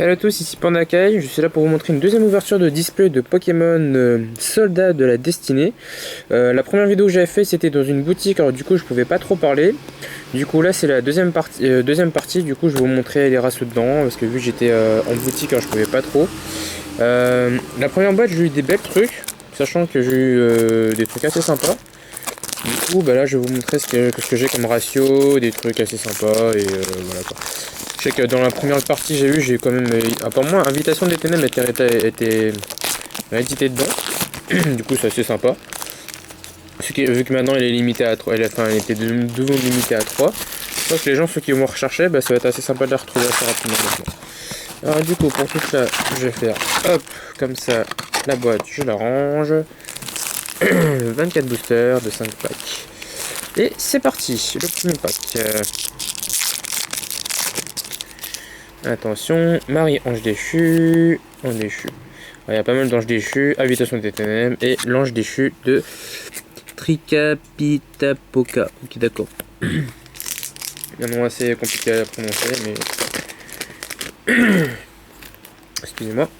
Hello à tous, ici Pandakai, je suis là pour vous montrer une deuxième ouverture de display de Pokémon Soldat de la Destinée. La première vidéo que j'avais fait c'était dans une boutique, alors du coup je pouvais pas trop parler. Du coup là c'est la deuxième partie, du coup je vais vous montrer les races dedans, parce que vu que j'étais en boutique alors je pouvais pas trop. La première boîte j'ai eu des belles trucs, sachant que j'ai eu des trucs assez sympas. Du coup bah là je vais vous montrer ce que j'ai comme ratio, des trucs assez sympas et voilà quoi. Je sais que dans la première partie j'ai quand même, apparemment Invitation des Ténèbres était réédité dedans, du coup c'est assez sympa. Vu que maintenant il est limité à 3, il était de nouveau limité à 3. Je pense que les gens, ceux qui vont rechercher, bah, ça va être assez sympa de la retrouver assez rapidement maintenant. Alors du coup pour tout ça, je vais faire hop, comme ça, la boîte je la range. 24 boosters de 5 packs. Et c'est parti, le premier pack. Attention, Marie-Ange déchu, Ange déchu. Il y a pas mal d'anges déchus, Habitation des Ténèbres et l'ange déchu de Tricapitapoca. Ok, d'accord. Un nom assez compliqué à prononcer, mais. Excusez-moi.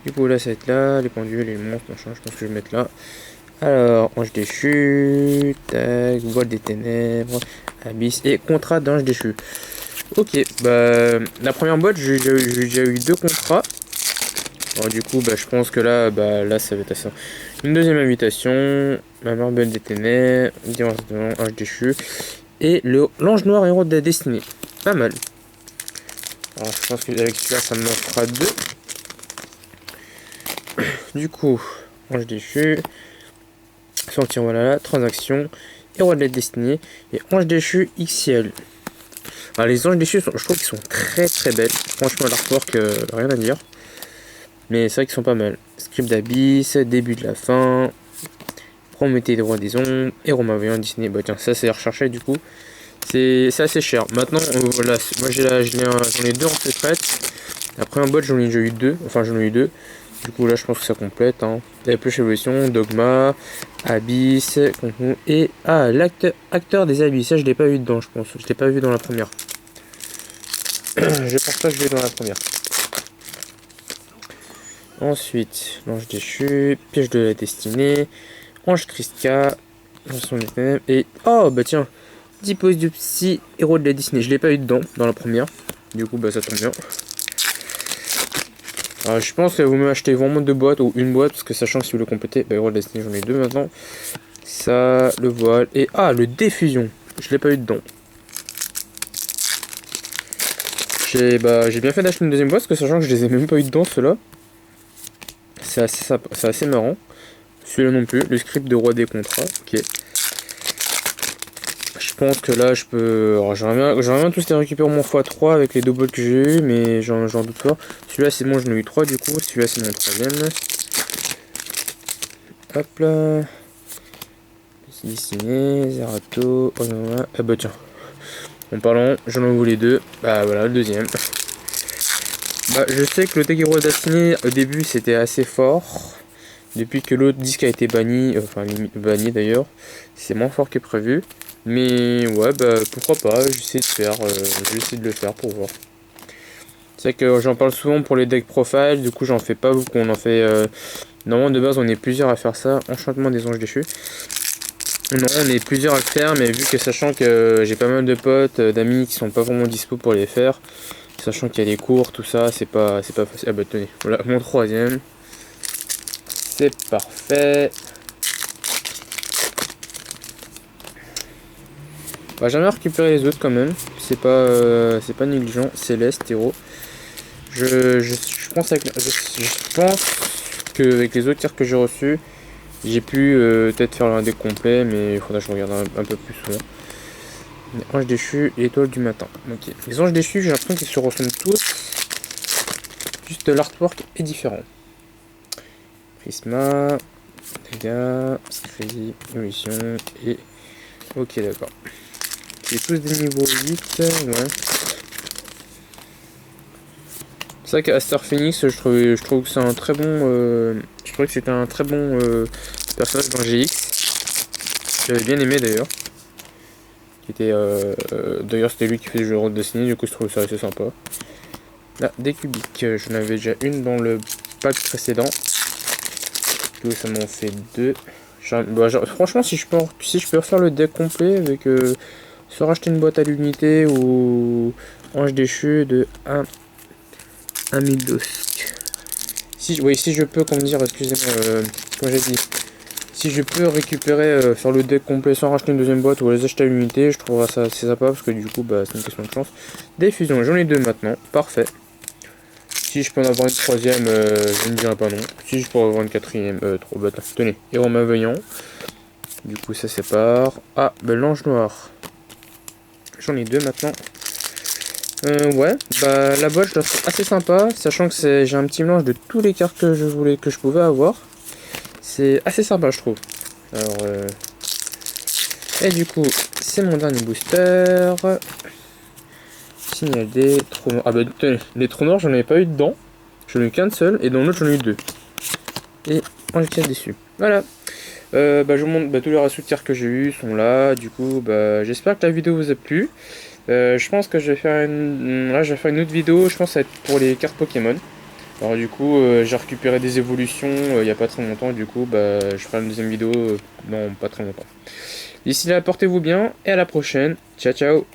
Du coup, là, ça va être là, les pendules, les monstres, machin, je pense que je vais mettre là. Alors, ange déchu, tag, voile des ténèbres, abysse et contrat d'ange déchu. Ok, bah la première boîte j'ai déjà eu 2 contrats. Alors du coup bah je pense que là ça va être assez. Une deuxième invitation, la marble des ténèbres, ange déchu et l'ange noir héros de la destinée. Pas mal. Alors je pense qu'avec celui-là ça me fera 2. Du coup, ange déchu, sortir voilà, transaction, héros de la destinée et ange déchu XL. Alors les anges déchus, je trouve qu'ils sont très très belles. Franchement l'artwork, rien à dire. Mais c'est vrai qu'ils sont pas mal. Script d'Abyss, début de la fin, Prométhée des rois des ombres, Héros malveillant Disney. Bah tiens, ça c'est recherché du coup. C'est assez cher. Maintenant, voilà, moi j'en ai 2 en secrète. La première boîte j'en ai déjà eu 2. Enfin j'en ai eu 2. Du coup là je pense que ça complète. Hein. La plus évolution, Dogma, Abyss, et l'acteur des Abysses. Ça je l'ai pas vu dedans je pense. Je l'ai pas vu dans la première. Je pense pas que je l'ai dans la première. Ensuite, l'ange déchu, piège de la destinée, ange Christka, chanson des ténèbres, et oh bah tiens, 10 poses de psy, héros de la Disney. Je l'ai pas eu dedans dans la première, du coup bah ça tombe bien. Alors, je pense que vous m'achetez vraiment 2 boîtes ou une boîte, parce que sachant que si vous le complétez, bah, héros de la Disney j'en ai 2 maintenant. Ça, le voile, et ah, le diffusion, je l'ai pas eu dedans. J'ai bien fait d'acheter une deuxième boîte, parce que sachant que je les ai même pas eu dedans ceux-là. C'est assez marrant. Celui-là non plus. Le script de roi des contrats. Ok. Je pense que là je peux. Alors j'aimerais bien tous les récupérer mon x3 avec les doubles que j'ai eu, mais j'en doute fort. Celui-là c'est bon, j'en ai eu 3 du coup. Celui-là c'est mon troisième. Hop là. Dessiné, Zerato. Oh non, là. Ah bah tiens. En parlant, j'en ai voulu 2. Bah voilà, le deuxième. Bah je sais que le Tegiro Destiné au début c'était assez fort. Depuis que l'autre disque a été banni, enfin banni d'ailleurs, c'est moins fort que prévu. Mais ouais, bah pourquoi pas, j'essaie de le faire pour voir. C'est vrai que j'en parle souvent pour les decks profile, du coup j'en fais pas beaucoup, on en fait... normalement de base on est plusieurs à faire ça, enchantement des anges déchus. Non, on est plusieurs à le faire, mais vu que sachant que j'ai pas mal de potes, d'amis qui sont pas vraiment dispo pour les faire, sachant qu'il y a des cours, tout ça, c'est pas facile. Ah bah tenez, voilà mon troisième. C'est parfait. Bah, j'aimerais récupérer les autres quand même. C'est pas négligent. Céleste, héros. Je pense que avec les autres tirs que j'ai reçus, j'ai pu peut-être faire un deck complet, mais il faudra que je regarde un peu plus souvent. Les anges déchus et étoile du matin. Ok. Les anges déchus, j'ai l'impression qu'ils se ressemblent tous. Juste l'artwork est différent. Prisma, dégâts, Scry, évolution et. Ok, d'accord. C'est tous des niveaux 8, ouais. C'est vrai qu'Aster Phoenix, je trouve que c'est un très bon. Je trouvais que c'était un très bon personnage dans GX. J'avais bien aimé d'ailleurs. D'ailleurs, c'était lui qui faisait le jeu de Destiny, du coup, je trouve ça assez sympa. Là, des cubiques, j'en avais déjà une dans le pack précédent. Du coup, ça m'en fait deux. Franchement, si je peux refaire le deck complet avec soit racheter une boîte à l'unité ou ange déchu de 1 Mildosk. Si je peux, comment dire, excusez-moi, comme j'ai dit, si je peux récupérer, faire le deck complet sans racheter une deuxième boîte ou les acheter à l'unité, je trouverais ça assez sympa parce que du coup, bah, c'est une question de chance. Des fusions, j'en ai deux maintenant, parfait. Si je peux en avoir une troisième, je ne dirai pas non. Si je peux en avoir une quatrième, trop bête. Tenez, héros malveillant. Du coup, ça sépare. Ah, ben l'ange noir. J'en ai deux maintenant. Ouais, bah la boîte je la trouve assez sympa, sachant que j'ai un petit mélange de tous les cartes que je pouvais avoir. C'est assez sympa, je trouve. Alors, et du coup, c'est mon dernier booster. Signal des trous noirs. Ah bah tenez, les trous noirs, j'en avais pas eu dedans. J'en ai eu qu'un seul, et dans l'autre, j'en ai eu deux. Et on est dessus. Voilà. Bah, je vous montre tous les ratios de cartes que j'ai eu sont là. Du coup, bah, j'espère que la vidéo vous a plu. Je pense que je vais faire une autre vidéo. Je pense que ça va être pour les cartes Pokémon. Alors du coup, j'ai récupéré des évolutions il n'y a pas très longtemps. Du coup, bah, je ferai une deuxième vidéo dans pas très longtemps. D'ici là, portez-vous bien et à la prochaine. Ciao, ciao.